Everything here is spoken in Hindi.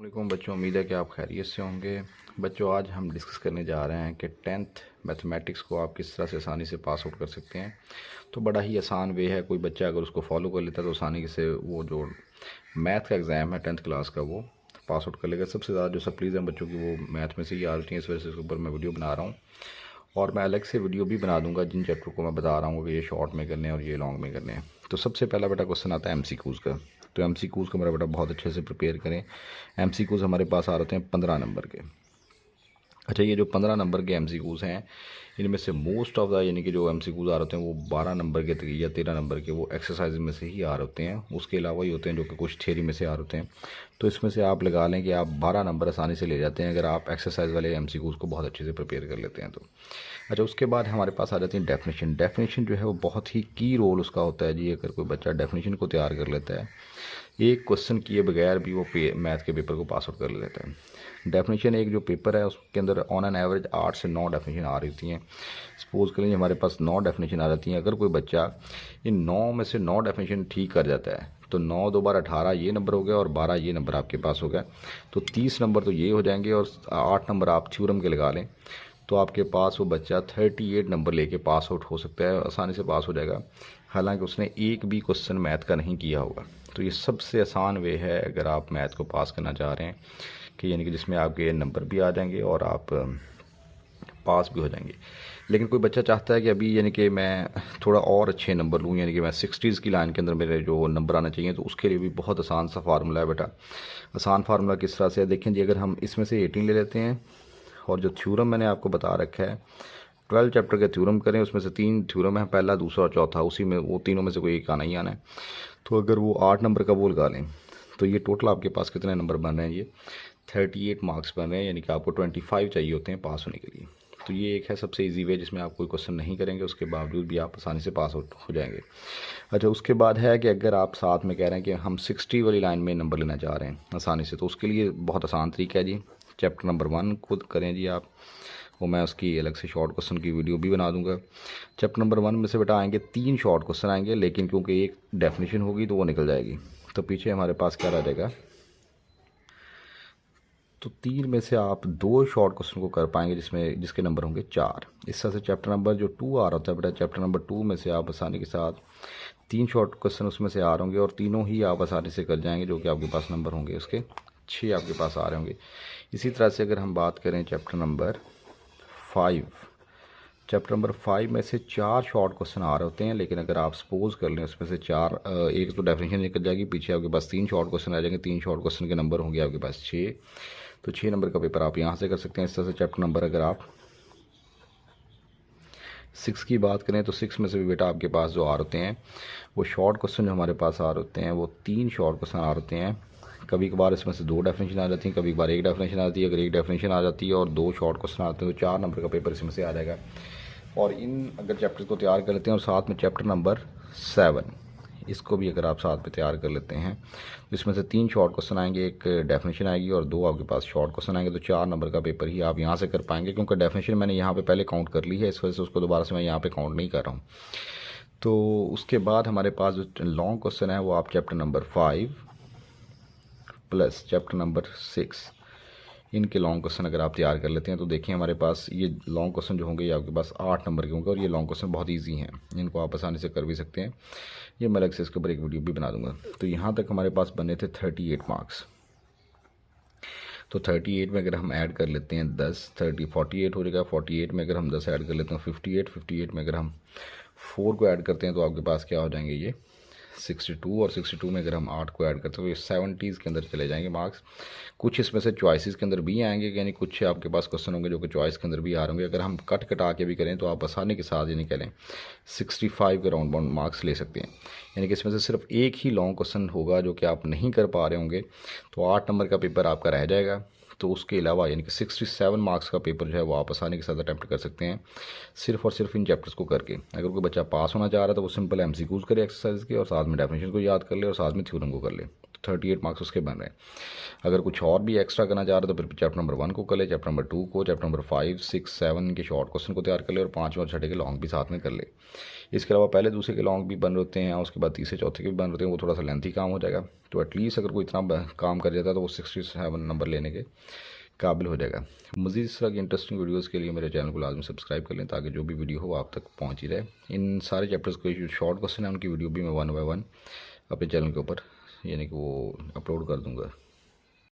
वालेकुम बच्चों, उम्मीद है कि आप खैरियत से होंगे। बच्चों, आज हम डिस्कस करने जा रहे हैं कि टेंथ मैथमेटिक्स को आप किस तरह से आसानी से पास आउट कर सकते हैं। तो बड़ा ही आसान वे है, कोई बच्चा अगर उसको फॉलो कर लेता है तो आसानी से वो जो मैथ का एग्ज़ाम है 10th क्लास का वो पास आउट कर लेगा। सबसे ज़्यादा जो सप्लीज़ हैं बच्चों की वो मैथ में से ही आ रही हैं, इस वजह से इसके ऊपर मैं वीडियो बना रहा हूँ। और मैं अलग से वीडियो भी बना दूंगा जिन चैप्टर को मैं बता रहा हूँ कि ये शॉर्ट में करने हैं और ये लॉन्ग में करने हैं। तो सबसे पहला बेटा क्वेश्चन आता है एमसीक्यूज़ का। तो एमसीक्यूज़ का मेरा बेटा बहुत अच्छे से प्रिपेयर करें। एमसीक्यूज़ हमारे पास आ रहे हैं 15 नंबर के। अच्छा, ये जो 15 नंबर के एमसीक्यूज़ हैं इनमें से मोस्ट ऑफ द यानी कि जो एमसीक्यूज़ आ रहे होते हैं वो 12 नंबर के या 13 नंबर के वो एक्सरसाइज में से ही आ रहे होते हैं। उसके अलावा ही होते हैं जो कि कुछ थ्योरी में से आ रहे होते हैं। तो इसमें से आप लगा लें कि आप 12 नंबर आसानी से ले जाते हैं अगर आप एक्सरसाइज वाले एमसीक्यूज़ को बहुत अच्छे से प्रिपेयर कर लेते हैं तो। अच्छा, उसके बाद हमारे पास आ जाती है डेफिनेशन। डेफिनेशन जो है वो बहुत ही की रोल उसका होता है जी। अगर कोई बच्चा डेफिनेशन को तैयार कर लेता है, एक क्वेश्चन किए बगैर भी वो मैथ के पेपर को पास आउट कर लेता है। डेफिनेशन एक जो पेपर है उसके अंदर ऑन एन एवरेज 8 से 9 डेफिनेशन आ रही होती हैं। सपोज़ करें हमारे पास 9 डेफिनेशन आ जाती हैं। अगर कोई बच्चा इन 9 में से 9 डेफिनेशन ठीक कर जाता है तो 9 2 बार 18 ये नंबर हो गया और 12 ये नंबर आपके पास हो गया। तो 30 नंबर तो ये हो जाएंगे और 8 नंबर आप थ्योरम के लगा लें तो आपके पास वो बच्चा 38 नंबर लेके पास आउट हो सकता है, आसानी से पास हो जाएगा। हालांकि उसने एक भी क्वेश्चन मैथ का नहीं किया होगा। तो ये सबसे आसान वे है अगर आप मैथ को पास करना चाह रहे हैं कि यानी कि जिसमें आपके नंबर भी आ जाएंगे और आप पास भी हो जाएंगे। लेकिन कोई बच्चा चाहता है कि अभी यानी कि मैं थोड़ा और अच्छे नंबर लूँ, यानी कि मैं 60s की लाइन के अंदर मेरे जो नंबर आना चाहिए, तो उसके लिए भी बहुत आसान सा फार्मूला है बेटा। आसान फार्मूला किस तरह से है देखें जी। अगर हम इसमें से 18 ले लेते हैं और जो थ्योरम मैंने आपको बता रखा है 12 चैप्टर के थ्योरम करें, उसमें से 3 थ्योरम है, पहला दूसरा और चौथा, उसी में वो तीनों में से कोई एक आना ही आना है। तो अगर वो 8 नंबर का वो लगा लें तो ये टोटल आपके पास कितने नंबर बन रहे हैं, ये 38 मार्क्स बन रहे हैं। यानी कि आपको 25 चाहिए होते हैं पास होने के लिए। तो ये एक है सबसे इजी वे जिसमें आप कोई क्वेश्चन नहीं करेंगे उसके बावजूद भी आप आसानी से पास आउट हो जाएंगे। अच्छा, उसके बाद है कि अगर आप साथ में कह रहे हैं कि हम 60 वाली लाइन में नंबर लेना चाह रहे हैं आसानी से, तो उसके लिए बहुत आसान तरीका है जी। चैप्टर नंबर 1 खुद करें जी आप, वो मैं उसकी अलग से शॉर्ट क्वेश्चन की वीडियो भी बना दूंगा। चैप्टर नंबर 1 में से बेटा आएंगे 3 शॉर्ट क्वेश्चन आएंगे, लेकिन क्योंकि एक डेफिनेशन होगी तो वो निकल जाएगी। तो पीछे हमारे पास क्या रह जाएगा, तो 3 में से आप 2 शॉर्ट क्वेश्चन को कर पाएंगे जिसके नंबर होंगे 4। इस तरह से चैप्टर नंबर जो 2 आ रहा होता है बेटा, चैप्टर नंबर 2 में से आप आसानी के साथ 3 शॉर्ट क्वेश्चन उसमें से आ रहे होंगे और तीनों ही आप आसानी से कर जाएंगे, जो कि आपके पास नंबर होंगे उसके 6 आपके पास आ रहे होंगे। इसी तरह से अगर हम बात करें चैप्टर नंबर 5, चैप्टर नंबर 5 में से 4 शॉर्ट क्वेश्चन आ रहे होते हैं, लेकिन अगर आप सपोज कर लें उसमें से 4 एक तो डेफिनेशन निकल जाएगी, पीछे आपके पास 3 शॉर्ट क्वेश्चन आ जाएंगे। 3 शॉर्ट क्वेश्चन के नंबर होंगे आपके पास 6। तो 6 नंबर का पेपर आप यहाँ से कर सकते हैं। इस तरह से चैप्टर नंबर अगर आप 6 की बात करें तो 6 में से भी बेटा आपके पास जो आ रहे होते हैं वो शॉर्ट क्वेश्चन जो हमारे पास आ रहे होते हैं वो 3 शॉर्ट क्वेश्चन आ रहे होते हैं। कभी कभार इसमें से 2 डेफिनेशन आ जाती हैं, कभी कभार एक डेफिनेशन आ जाती है। अगर एक डेफिनेशन आ जाती है और 2 शॉर्ट क्वेश्चन आते हैं तो 4 नंबर का पेपर इसमें से आ जाएगा। और इन अगर चैप्टर को तैयार कर लेते हैं और साथ में चैप्टर नंबर 7 इसको भी अगर आप साथ में तैयार कर लेते हैं तो इसमें से 3 शॉर्ट क्वेश्चन आएंगे, एक डेफिनेशन आएगी और 2 आपके पास शॉर्ट क्वेश्चन आएंगे। तो 4 नंबर का पेपर ही आप यहाँ से कर पाएंगे, क्योंकि डेफिनेशन मैंने यहाँ पे पहले काउंट कर ली है, इस वजह से उसको दोबारा से मैं यहाँ पे काउंट नहीं कर रहा हूँ। तो उसके बाद हमारे पास जो लॉन्ग क्वेश्चन है वो आप chapter number 5 plus chapter number 6 इनके लॉन्ग क्वेश्चन अगर आप तैयार कर लेते हैं तो देखिए हमारे पास ये लॉन्ग क्वेश्चन जो होंगे ये आपके पास 8 नंबर के होंगे और ये लॉन्ग क्वेश्चन बहुत इजी हैं, इनको आप आसानी से कर भी सकते हैं। ये मैं अलग से इसके ऊपर एक वीडियो भी बना दूंगा। तो यहाँ तक हमारे पास बने थे 38 मार्क्स। तो 38 में अगर हम ऐड कर लेते हैं 10, 48 हो जाएगा। 48 में अगर हम 10 ऐड कर लेते हैं 58 में अगर हम 4 को ऐड करते हैं तो आपके पास क्या हो जाएंगे, ये 62। और 62 में अगर हम 8 को ऐड करते हैं तो ये 70s के अंदर चले जाएंगे मार्क्स। कुछ इसमें से चॉइसेस के अंदर भी आएंगे, यानी कुछ आपके पास क्वेश्चन होंगे जो कि चॉइस के अंदर भी आ रहे होंगे। अगर हम कट कटा के भी करें तो आप आसानी के साथ यानी कह लें 65 के राउंड बाउंड मार्क्स ले सकते हैं। यानी कि इसमें से सिर्फ एक ही लॉन्ग क्वेश्चन होगा जो कि आप नहीं कर पा रहे होंगे, तो 8 नंबर का पेपर आपका रह जाएगा। तो उसके अलावा यानी कि 67 मार्क्स का पेपर जो है वो आप आसानी के साथ अटैम्प्ट कर सकते हैं, सिर्फ और सिर्फ इन चैप्टर्स को करके। अगर कोई बच्चा पास होना चाह रहा है तो वो सिंपल एमसीक्यूज करे एक्सरसाइज के और साथ में डेफिनेशन को याद कर ले और साथ में थ्योरम को कर ले। 38 मार्क्स उसके बन रहे हैं। अगर कुछ और भी एक्स्ट्रा करना चाह रहे हो तो फिर चैप्टर नंबर 1 को कर ले, चैप्टर नंबर 2 को, चैप्टर नंबर 5, 6, 7 के शॉर्ट क्वेश्चन को तैयार कर ले और 5वें और 6ठे के लॉन्ग भी साथ में कर ले। इसके अलावा पहले दूसरे के लॉन्ग भी बन रहे होते हैं, उसके बाद तीसरे चौथे के भी बन रहे हैं, वो थोड़ा सा लेंथी काम हो जाएगा। तो एटलीस्ट अगर कोई इतना काम कर जाता है तो वो 67 नंबर लेने के काबिल हो जाएगा। मज़ीद इस तरह की इंटरेस्टिंग वीडियोस के लिए मेरे चैनल को लाजमी सब्सक्राइब कर लें ताकि जो भी वीडियो हो आप तक पहुंच ही रहे। इन सारे चैप्टर्स को जो शॉर्ट क्वेश्चन है उनकी वीडियो भी मैं 1 बाय 1 अपने चैनल के ऊपर यानी कि वो अपलोड कर दूंगा।